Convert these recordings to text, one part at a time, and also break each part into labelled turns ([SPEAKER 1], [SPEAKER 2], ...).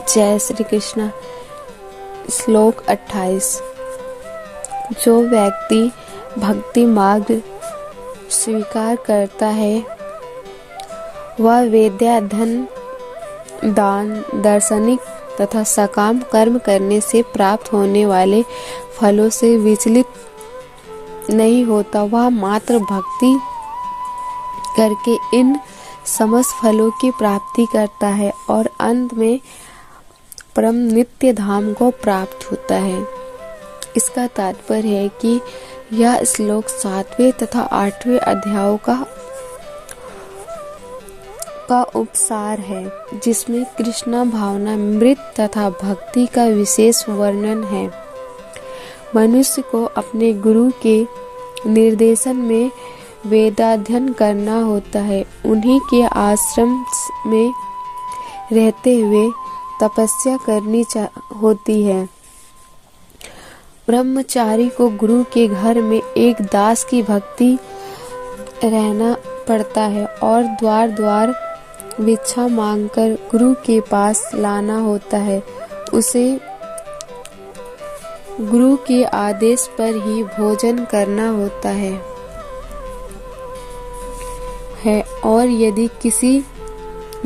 [SPEAKER 1] जय श्री कृष्ण। श्लोक 28। जो व्यक्ति भक्ति मार्ग स्वीकार करता है वह वेद्या धन दान दार्शनिक तथा सकाम कर्म करने से प्राप्त होने वाले फलों से विचलित नहीं होता। वह मात्र भक्ति करके इन समस्त फलों की प्राप्ति करता है और अंत में परम नित्य धाम को प्राप्त होता है। इसका तात्पर्य है कि यह श्लोक 7वें तथा 8वें अध्यायों का उपसार है, जिसमें कृष्ण भावनामृत तथा भक्ति का विशेष वर्णन है। मनुष्य को अपने गुरु के निर्देशन में वेदाध्ययन करना होता है। उन्हीं के आश्रम में रहते हुए तपस्या करनी होती है। ब्रह्मचारी को गुरु के घर में एक दास की भक्ति रहना पड़ता है और द्वार द्वार भिक्षा मांगकर गुरु के पास लाना होता है। उसे गुरु के आदेश पर ही भोजन करना होता है और यदि किसी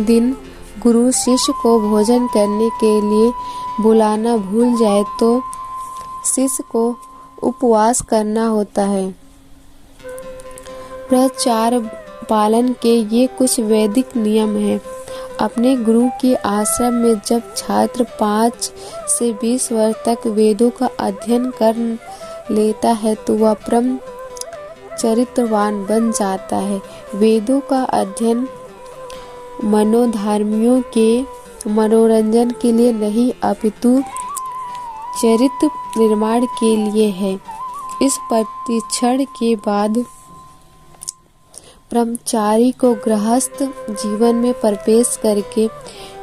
[SPEAKER 1] दिन गुरु शिष्य को भोजन करने के लिए बुलाना भूल जाए तो शिष्य को उपवास करना होता है। ब्रह्मचार्य पालन के ये कुछ वैदिक नियम हैं। अपने गुरु के आश्रम में जब छात्र 5 से 20 वर्ष तक वेदों का अध्ययन कर लेता है तो वह परम चरित्रवान बन जाता है। वेदों का अध्ययन मनोधर्मियों के मनोरंजन के लिए नहीं अपितु चरित्र निर्माण के लिए है। इस प्रशिक्षण के बाद ब्रह्मचारी को गृहस्थ जीवन में प्रवेश करके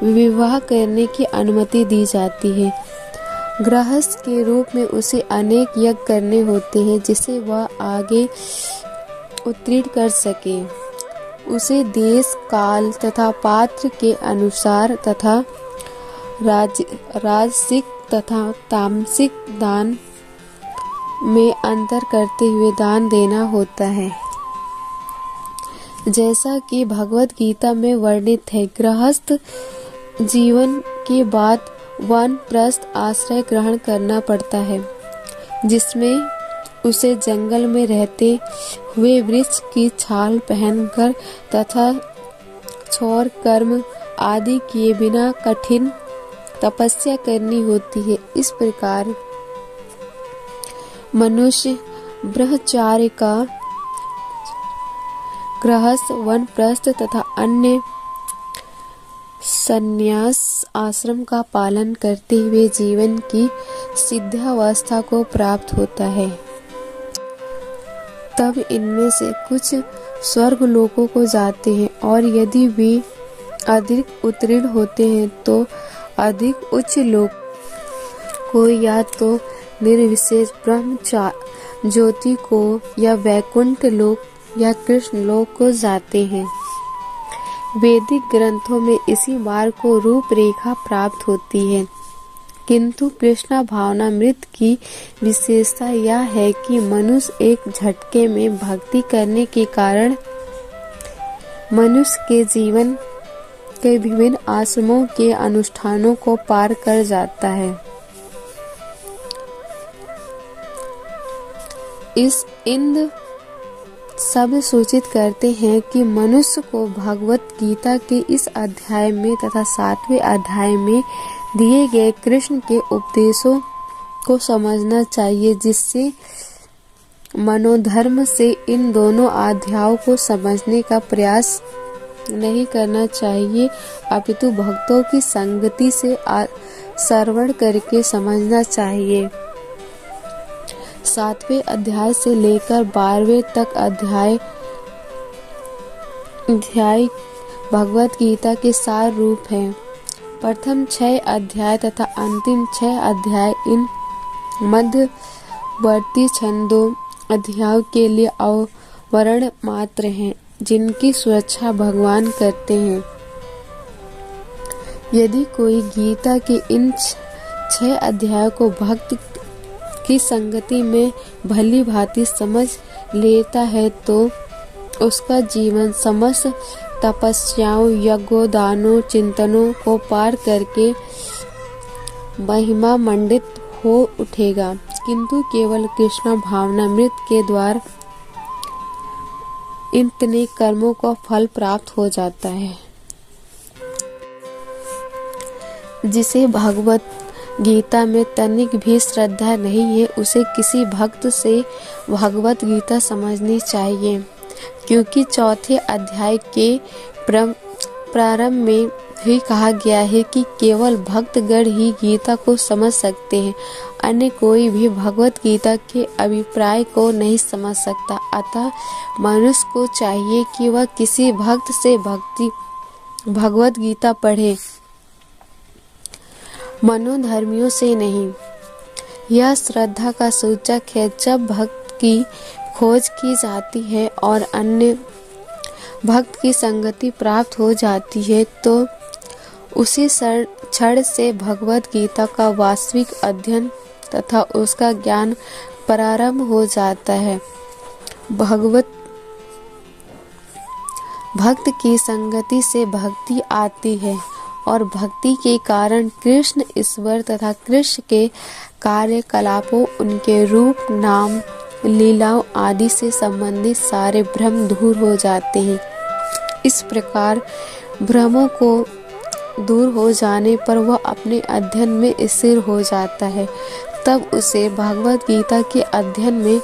[SPEAKER 1] विवाह करने की अनुमति दी जाती है। गृहस्थ के रूप में उसे अनेक यज्ञ करने होते हैं जिसे वह आगे उत्तीर्ण कर सके। उसे देश काल तथा पात्र के अनुसार तथा राजसिक तथा तामसिक दान में अंतर करते हुए दान देना होता है। जैसा कि भगवत गीता में वर्णित है, गृहस्थ जीवन के बाद वानप्रस्थ आश्रय ग्रहण करना पड़ता है, जिसमें उसे जंगल में रहते हुए वृक्ष की छाल पहनकर तथा छोर कर्म आदि किए बिना कठिन तपस्या करनी होती है। इस प्रकार मनुष्य ब्रह्मचार्य का गृहस्थ वानप्रस्थ तथा अन्य संन्यास आश्रम का पालन करते हुए जीवन की सिद्धावस्था को प्राप्त होता है। तब इनमें से कुछ स्वर्ग लोकों को जाते हैं और यदि वे अधिक उत्तीर्ण होते हैं तो अधिक उच्च लोक को या तो निर्विशेष ब्रह्म ज्योति को या वैकुंठ लोक या कृष्ण लोक को जाते हैं। वैदिक ग्रंथों में इसी मार्ग को रूपरेखा प्राप्त होती है, किंतु कृष्ण भावनामृत की विशेषता यह है कि मनुष्य एक झटके में भक्ति करने के कारण मनुष्य के जीवन के विभिन्न आश्रमों के अनुष्ठानों को पार कर जाता है। इन सब सूचित करते हैं कि मनुष्य को भगवत गीता के इस अध्याय में तथा 7वें अध्याय में दिए गए कृष्ण के उपदेशों को समझना चाहिए, जिससे मनोधर्म से इन दोनों अध्यायों को समझने का प्रयास नहीं करना चाहिए, अपितु भक्तों की संगति से श्रवण करके समझना चाहिए। 7वें अध्याय से लेकर 12वें तक अध्याय भगवत गीता के सार रूप हैं। प्रथम 6 अध्याय तथा अंतिम 6 अध्याय इन मध्यवर्ती छंदों अध्यायों के लिए आवरण मात्र हैं, जिनकी सुरक्षा भगवान करते हैं। यदि कोई गीता के इन 6 अध्यायों को भक्त की संगति में भली भांति समझ लेता है तो उसका जीवन समस्त तपस्याओं, यज्ञों, दानों, चिंतनों को पार करके महिमा मंडित हो उठेगा। किंतु केवल कृष्ण भावनामृत के द्वारा इतने कर्मों का फल प्राप्त हो जाता है। जिसे भगवत गीता में तनिक भी श्रद्धा नहीं है, उसे किसी भक्त से भगवत गीता समझनी चाहिए, क्योंकि चौथे अध्याय के प्रारंभ में ही कहा गया है कि केवल भक्तगण ही गीता को समझ सकते हैं, अन्य कोई भी भगवत गीता के अभिप्राय को नहीं समझ सकता। अतः मनुष्य को चाहिए कि वह किसी भक्त से भगवत गीता पढ़े, मनोधर्मियों से नहीं। यह श्रद्धा का सूचक है। जब भक्त की खोज की जाती है और अन्य भक्त की संगति प्राप्त हो जाती है तो उसी क्षण से भगवत गीता का वास्तविक अध्ययन तथा उसका ज्ञान प्रारंभ हो जाता है। भक्त की संगति से भक्ति आती है और भक्ति के कारण कृष्ण ईश्वर तथा कृष्ण के कार्यकलापों, उनके रूप, नाम, लीलाओं आदि से संबंधित सारे भ्रम दूर हो जाते हैं। इस प्रकार भ्रमों को दूर हो जाने पर वह अपने अध्ययन में स्थिर हो जाता है। तब उसे भगवत गीता के अध्ययन में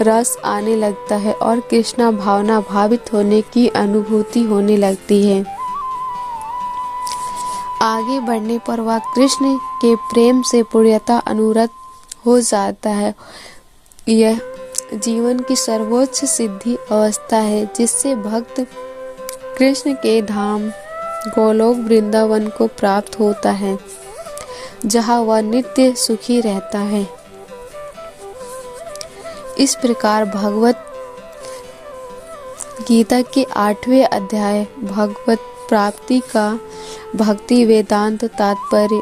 [SPEAKER 1] रस आने लगता है और कृष्णा भावना भावित होने की अनुभूति होने लगती है। आगे बढ़ने पर वह कृष्ण के प्रेम से पूर्णतः अनुरक्त हो जाता है। यह जीवन की सर्वोच्च सिद्धि अवस्था है, जिससे भक्त कृष्ण के धाम गोलोक वृंदावन को प्राप्त होता है, जहाँ वह नित्य सुखी रहता है। इस प्रकार भगवत गीता के 8वें अध्याय भगवत प्राप्ति का भक्ति वेदांत तात्पर्य